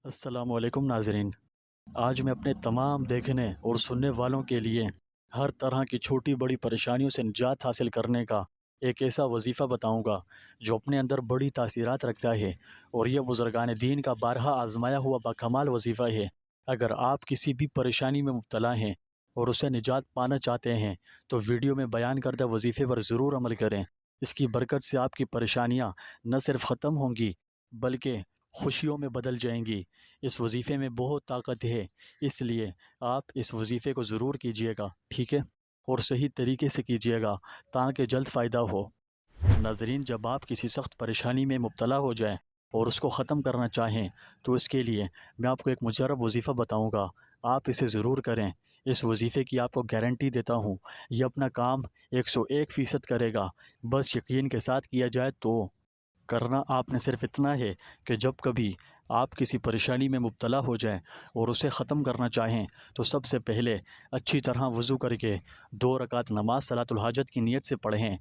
السلام علیکم ناظرین۔ آج میں اپنے تمام دیکھنے اور سننے والوں کے لیے ہر طرح کی چھوٹی بڑی پریشانیوں سے نجات حاصل کرنے کا ایک ایسا وظیفہ بتاؤں گا جو اپنے اندر بڑی تاثیرات رکھتا ہے، اور یہ بزرگان دین کا بارہا آزمایا ہوا باکمال وظیفہ ہے۔ اگر آپ کسی بھی پریشانی میں مبتلا ہیں اور اسے نجات پانا چاہتے ہیں تو ویڈیو میں بیان کردہ وظیفے پر ضرور عمل کریں۔ اس کی برکت سے آپ کی پریشانیاں نہ صرف ختم ہوں گی بلکہ خوشیوں میں بدل جائیں گی۔ اس وظیفے میں بہت طاقت ہے، اس لیے آپ اس وظیفے کو ضرور کیجیے گا، ٹھیک ہے؟ اور صحیح طریقے سے کیجیے گا تاکہ جلد فائدہ ہو۔ ناظرین، جب آپ کسی سخت پریشانی میں مبتلا ہو جائیں اور اس کو ختم کرنا چاہیں تو اس کے لیے میں آپ کو ایک مجرب وظیفہ بتاؤں گا، آپ اسے ضرور کریں۔ اس وظیفے کی آپ کو گارنٹی دیتا ہوں، یہ اپنا کام 101% کرے گا، بس یقین کے ساتھ کیا جائے تو۔ کرنا آپ نے صرف اتنا ہے کہ جب کبھی آپ کسی پریشانی میں مبتلا ہو جائیں اور اسے ختم کرنا چاہیں تو سب سے پہلے اچھی طرح وضو کر کے 2 رکعت نماز صلاۃ الحاجت کی نیت سے پڑھیں۔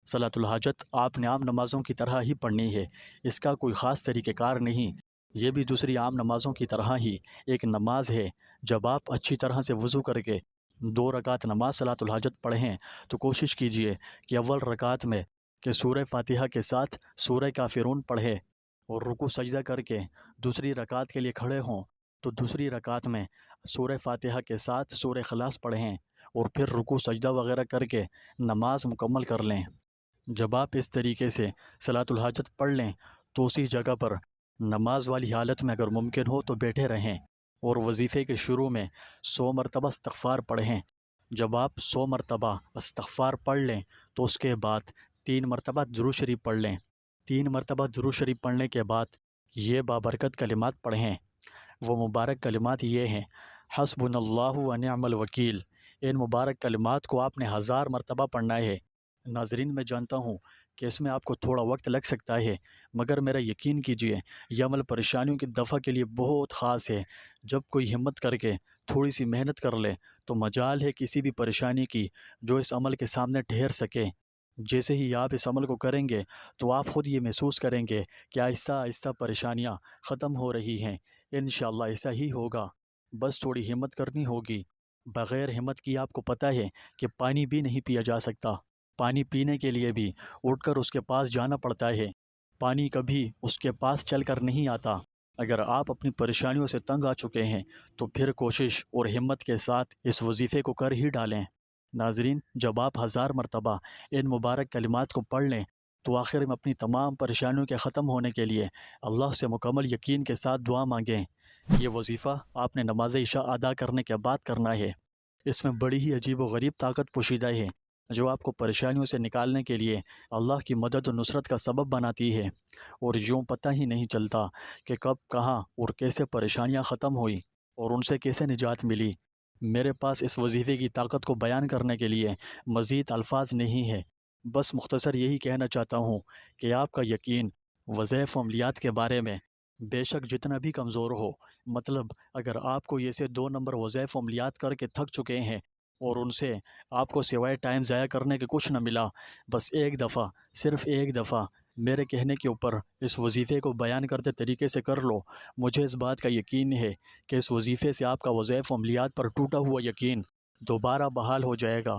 صلاۃ الحاجت آپ نے عام نمازوں کی طرح ہی پڑھنی ہے، اس کا کوئی خاص طریقہ کار نہیں، یہ بھی دوسری عام نمازوں کی طرح ہی ایک نماز ہے۔ جب آپ اچھی طرح سے وضو کر کے 2 رکعت نماز صلاۃ الحاجت پڑھیں تو کوشش کیجئے کہ اول رکعت میں کہ سورہ فاتحہ کے ساتھ سورہ کافرون پڑھے، اور رکوع سجدہ کر کے دوسری رکعت کے لیے کھڑے ہوں تو دوسری رکعت میں سورہ فاتحہ کے ساتھ سورہ اخلاص پڑھیں، اور پھر رکوع سجدہ وغیرہ کر کے نماز مکمل کر لیں۔ جب آپ اس طریقے سے صلاۃ الحاجت پڑھ لیں تو اسی جگہ پر نماز والی حالت میں اگر ممکن ہو تو بیٹھے رہیں، اور وظیفے کے شروع میں 100 مرتبہ استغفار پڑھیں۔ جب آپ 100 مرتبہ استغفار پڑھ لیں تو اس کے بعد 3 مرتبہ درود شریف پڑھ لیں۔ 3 مرتبہ درود شریف پڑھنے کے بعد یہ بابرکت کلمات پڑھیں۔ وہ مبارک کلمات یہ ہیں: حسبنا اللہ و نعم الوکیل۔ ان مبارک کلمات کو آپ نے 1000 مرتبہ پڑھنا ہے۔ ناظرین، میں جانتا ہوں کہ اس میں آپ کو تھوڑا وقت لگ سکتا ہے، مگر میرا یقین کیجئے یہ عمل پریشانیوں کی دفع کے لیے بہت خاص ہے۔ جب کوئی ہمت کر کے تھوڑی سی محنت کر لے تو مجال ہے کسی بھی پریشانی کی جو اس عمل کے سامنے ٹھہر سکے۔ جیسے ہی آپ اس عمل کو کریں گے تو آپ خود یہ محسوس کریں گے کہ آہستہ آہستہ پریشانیاں ختم ہو رہی ہیں۔ انشاءاللہ ایسا ہی ہوگا، بس تھوڑی ہمت کرنی ہوگی۔ بغیر ہمت کی آپ کو پتہ ہے کہ پانی بھی نہیں پیا جا سکتا، پانی پینے کے لیے بھی اٹھ کر اس کے پاس جانا پڑتا ہے، پانی کبھی اس کے پاس چل کر نہیں آتا۔ اگر آپ اپنی پریشانیوں سے تنگ آ چکے ہیں تو پھر کوشش اور ہمت کے ساتھ اس وظیفے کو کر ہی ڈالیں۔ ناظرین، جب آپ 1000 مرتبہ ان مبارک کلمات کو پڑھ لیں تو آخر میں اپنی تمام پریشانیوں کے ختم ہونے کے لیے اللہ سے مکمل یقین کے ساتھ دعا مانگیں۔ یہ وظیفہ آپ نے نماز عشاء ادا کرنے کے بعد کرنا ہے۔ اس میں بڑی ہی عجیب و غریب طاقت پوشیدہ ہے جو آپ کو پریشانیوں سے نکالنے کے لیے اللہ کی مدد و نصرت کا سبب بناتی ہے، اور یوں پتہ ہی نہیں چلتا کہ کب کہاں اور کیسے پریشانیاں ختم ہوئی اور ان سے کیسے نجات ملی۔ میرے پاس اس وظیفے کی طاقت کو بیان کرنے کے لیے مزید الفاظ نہیں ہے، بس مختصر یہی کہنا چاہتا ہوں کہ آپ کا یقین وظائف و عملیات کے بارے میں بے شک جتنا بھی کمزور ہو، مطلب اگر آپ کو یہ سے 2 نمبر وظائف و عملیات کر کے تھک چکے ہیں اور ان سے آپ کو سوائے ٹائم ضائع کرنے کے کچھ نہ ملا، بس ایک دفعہ، صرف ایک دفعہ میرے کہنے کے اوپر اس وظیفے کو بیان کرتے طریقے سے کر لو، مجھے اس بات کا یقین ہے کہ اس وظیفے سے آپ کا وظائف و عملیات پر ٹوٹا ہوا یقین دوبارہ بحال ہو جائے گا،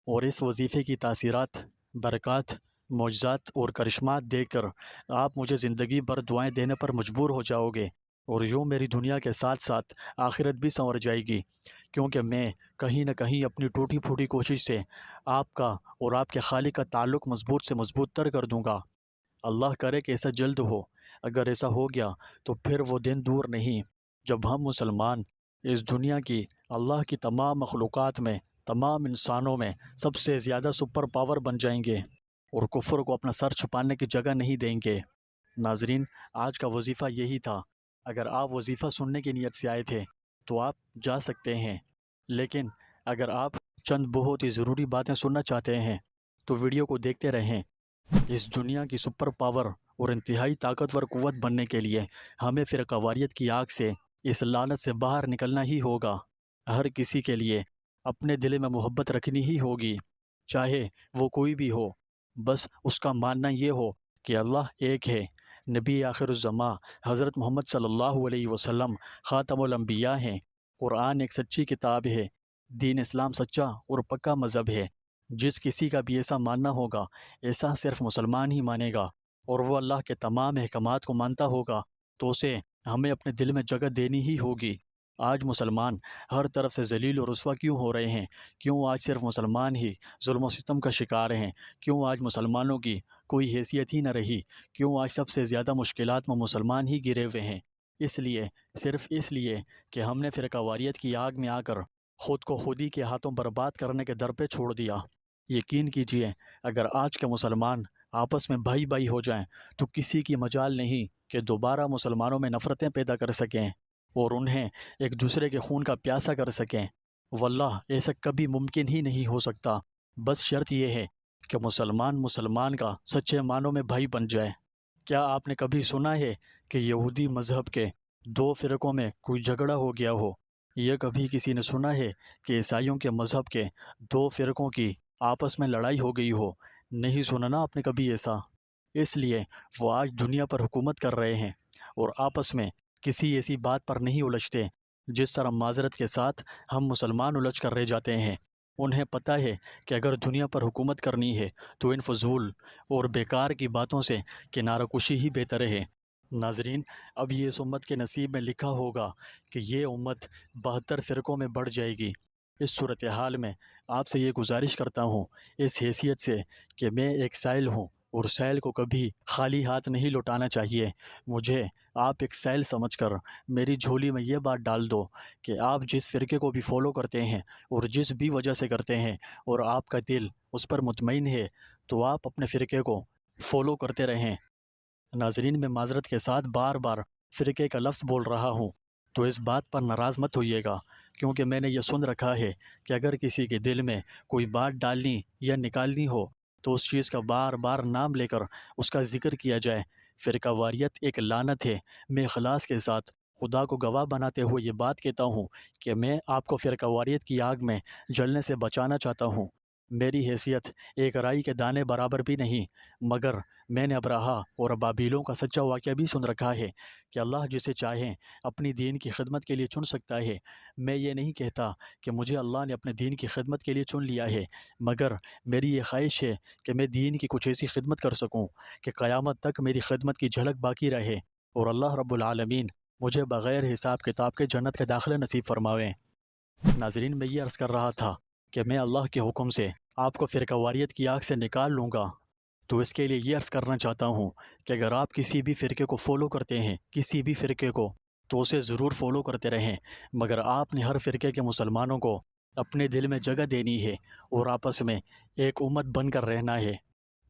اور اس وظیفے کی تاثیرات، برکات، معجزات اور کرشمات دیکھ کر آپ مجھے زندگی بھر دعائیں دینے پر مجبور ہو جاؤ گے، اور یوں میری دنیا کے ساتھ ساتھ آخرت بھی سنور جائے گی، کیونکہ میں کہیں نہ کہیں اپنی ٹوٹی پھوٹی کوشش سے آپ کا اور آپ کے خالق کا تعلق مضبوط سے مضبوط تر کر دوں گا۔ اللہ کرے کہ ایسا جلد ہو۔ اگر ایسا ہو گیا تو پھر وہ دن دور نہیں جب ہم مسلمان اس دنیا کی اللہ کی تمام مخلوقات میں، تمام انسانوں میں سب سے زیادہ سپر پاور بن جائیں گے اور کفر کو اپنا سر چھپانے کی جگہ نہیں دیں گے۔ ناظرین، آج کا وظیفہ یہی تھا۔ اگر آپ وظیفہ سننے کی نیت سے آئے تھے تو آپ جا سکتے ہیں، لیکن اگر آپ چند بہت ہی ضروری باتیں سننا چاہتے ہیں تو ویڈیو کو دیکھتے رہیں۔ اس دنیا کی سپر پاور اور انتہائی طاقتور قوت بننے کے لیے ہمیں فرقہ واریت کی آگ سے، اس لعنت سے باہر نکلنا ہی ہوگا۔ ہر کسی کے لیے اپنے دل میں محبت رکھنی ہی ہوگی، چاہے وہ کوئی بھی ہو، بس اس کا ماننا یہ ہو کہ اللہ ایک ہے، نبی آخر الزماں حضرت محمد صلی اللہ علیہ وسلم خاتم الانبیاء ہیں۔ قرآن ایک سچی کتاب ہے۔ دین اسلام سچا اور پکا مذہب ہے۔ جس کسی کا بھی ایسا ماننا ہوگا، ایسا صرف مسلمان ہی مانے گا، اور وہ اللہ کے تمام احکامات کو مانتا ہوگا، تو اسے ہمیں اپنے دل میں جگہ دینی ہی ہوگی۔ آج مسلمان ہر طرف سے ذلیل و رسوا کیوں ہو رہے ہیں؟ کیوں آج صرف مسلمان ہی ظلم و ستم کا شکار ہیں؟ کیوں آج مسلمانوں کی کوئی حیثیت ہی نہ رہی؟ کیوں آج سب سے زیادہ مشکلات میں مسلمان ہی گرے ہوئے ہیں؟ صرف اس لیے کہ ہم نے فرقہ واریت کی آگ میں آ کر خود کو خود ہی کے ہاتھوں برباد کرنے کے در پہ چھوڑ دیا۔ یقین کیجئے، اگر آج کے مسلمان آپس میں بھائی بھائی ہو جائیں تو کسی کی مجال نہیں کہ دوبارہ مسلمانوں میں نفرتیں پیدا کر سکیں اور انہیں ایک دوسرے کے خون کا پیاسا کر سکیں۔ واللہ ایسا کبھی ممکن ہی نہیں ہو سکتا۔ بس شرط یہ ہے کہ مسلمان کا سچے معنوں میں بھائی بن جائے۔ کیا آپ نے کبھی سنا ہے کہ یہودی مذہب کے دو فرقوں میں کوئی جھگڑا ہو گیا ہو؟ یہ کبھی کسی نے سنا ہے کہ عیسائیوں کے مذہب کے دو فرقوں کی آپس میں لڑائی ہو گئی ہو؟ نہیں سنا نا آپ نے کبھی ایسا۔ اس لیے وہ آج دنیا پر حکومت کر رہے ہیں اور آپس میں کسی ایسی بات پر نہیں الجھتے جس طرح معذرت کے ساتھ ہم مسلمان الجھ کر رہ جاتے ہیں۔ انہیں پتہ ہے کہ اگر دنیا پر حکومت کرنی ہے تو ان فضول اور بیکار کی باتوں سے کنارہ کشی ہی بہتر ہے۔ ناظرین، اب یہ اس امت کے نصیب میں لکھا ہوگا کہ یہ امت 72 فرقوں میں بڑھ جائے گی۔ اس صورتحال میں آپ سے یہ گزارش کرتا ہوں، اس حیثیت سے کہ میں ایک سائل ہوں اور سائل کو کبھی خالی ہاتھ نہیں لوٹانا چاہیے۔ مجھے آپ ایک سائل سمجھ کر میری جھولی میں یہ بات ڈال دو کہ آپ جس فرقے کو بھی فالو کرتے ہیں اور جس بھی وجہ سے کرتے ہیں اور آپ کا دل اس پر مطمئن ہے تو آپ اپنے فرقے کو فالو کرتے رہیں۔ ناظرین، میں معذرت کے ساتھ بار بار فرقے کا لفظ بول رہا ہوں تو اس بات پر ناراض مت ہوئیے گا، کیونکہ میں نے یہ سن رکھا ہے کہ اگر کسی کے دل میں کوئی بات ڈالنی یا نکالنی ہو تو اس چیز کا بار بار نام لے کر اس کا ذکر کیا جائے۔ فرقہ واریت ایک لعنت ہے۔ میں اخلاص کے ساتھ خدا کو گواہ بناتے ہوئے یہ بات کہتا ہوں کہ میں آپ کو فرقہ واریت کی آگ میں جلنے سے بچانا چاہتا ہوں۔ میری حیثیت ایک رائی کے دانے برابر بھی نہیں، مگر میں نے ابرہہ اور ابابیلوں کا سچا واقعہ بھی سن رکھا ہے کہ اللہ جسے چاہیں اپنی دین کی خدمت کے لیے چن سکتا ہے۔ میں یہ نہیں کہتا کہ مجھے اللہ نے اپنے دین کی خدمت کے لیے چن لیا ہے، مگر میری یہ خواہش ہے کہ میں دین کی کچھ ایسی خدمت کر سکوں کہ قیامت تک میری خدمت کی جھلک باقی رہے اور اللہ رب العالمین مجھے بغیر حساب کتاب کے جنت کا داخلہ نصیب فرماویں۔ ناظرین، میں یہ عرض کر رہا تھا کہ میں اللہ کے حکم سے آپ کو فرقہ واریت کی آگ سے نکال لوں گا، تو اس کے لیے یہ عرض کرنا چاہتا ہوں کہ اگر آپ کسی بھی فرقے کو فالو کرتے ہیں، کسی بھی فرقے کو، تو اسے ضرور فالو کرتے رہیں، مگر آپ نے ہر فرقے کے مسلمانوں کو اپنے دل میں جگہ دینی ہے اور آپس میں ایک امت بن کر رہنا ہے،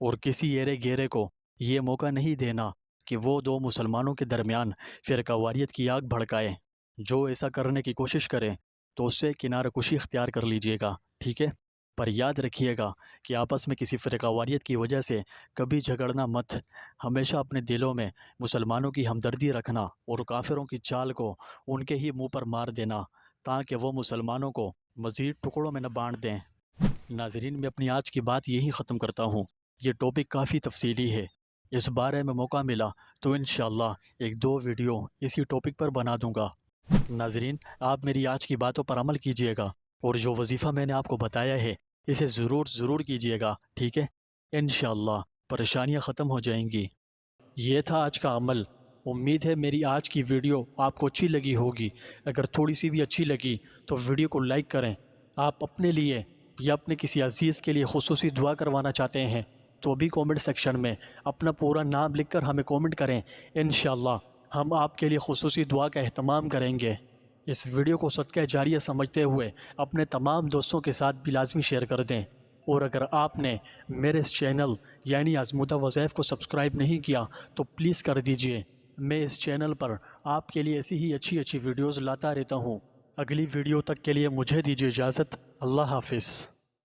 اور کسی ایرے گیرے کو یہ موقع نہیں دینا کہ وہ دو مسلمانوں کے درمیان فرقہ واریت کی آگ بھڑکائے۔ جو ایسا کرنے کی کوشش کرے تو اس سے کنارہ کشی اختیار کر لیجئے گا، ٹھیک ہے؟ پر یاد رکھیے گا کہ آپس میں کسی فرقہ واریت کی وجہ سے کبھی جھگڑنا مت۔ ہمیشہ اپنے دلوں میں مسلمانوں کی ہمدردی رکھنا اور کافروں کی چال کو ان کے ہی منہ پر مار دینا تاکہ وہ مسلمانوں کو مزید ٹکڑوں میں نہ بانٹ دیں۔ ناظرین، میں اپنی آج کی بات یہی ختم کرتا ہوں۔ یہ ٹاپک کافی تفصیلی ہے، اس بارے میں موقع ملا تو انشاءاللہ ایک دو ویڈیو اسی ٹاپک پر بنا دوں گا۔ ناظرین، آپ میری آج کی باتوں پر عمل کیجئے گا اور جو وظیفہ میں نے آپ کو بتایا ہے اسے ضرور کیجئے گا، ٹھیک ہے؟ انشاءاللہ پریشانیاں ختم ہو جائیں گی۔ یہ تھا آج کا عمل۔ امید ہے میری آج کی ویڈیو آپ کو اچھی لگی ہوگی۔ اگر تھوڑی سی بھی اچھی لگی تو ویڈیو کو لائک کریں۔ آپ اپنے لیے یا اپنے کسی عزیز کے لیے خصوصی دعا کروانا چاہتے ہیں تو بھی کومنٹ سیکشن میں اپنا پورا نام لکھ کر ہمیں کومنٹ کریں۔ انشاءاللہ ہم آپ کے لیے خصوصی دعا کا اہتمام کریں گے۔ اس ویڈیو کو صدقہ جاریہ سمجھتے ہوئے اپنے تمام دوستوں کے ساتھ بھی لازمی شیئر کر دیں، اور اگر آپ نے میرے اس چینل یعنی آزمودہ وظائف کو سبسکرائب نہیں کیا تو پلیز کر دیجئے۔ میں اس چینل پر آپ کے لیے ایسی ہی اچھی ویڈیوز لاتا رہتا ہوں۔ اگلی ویڈیو تک کے لیے مجھے دیجیے اجازت۔ اللہ حافظ۔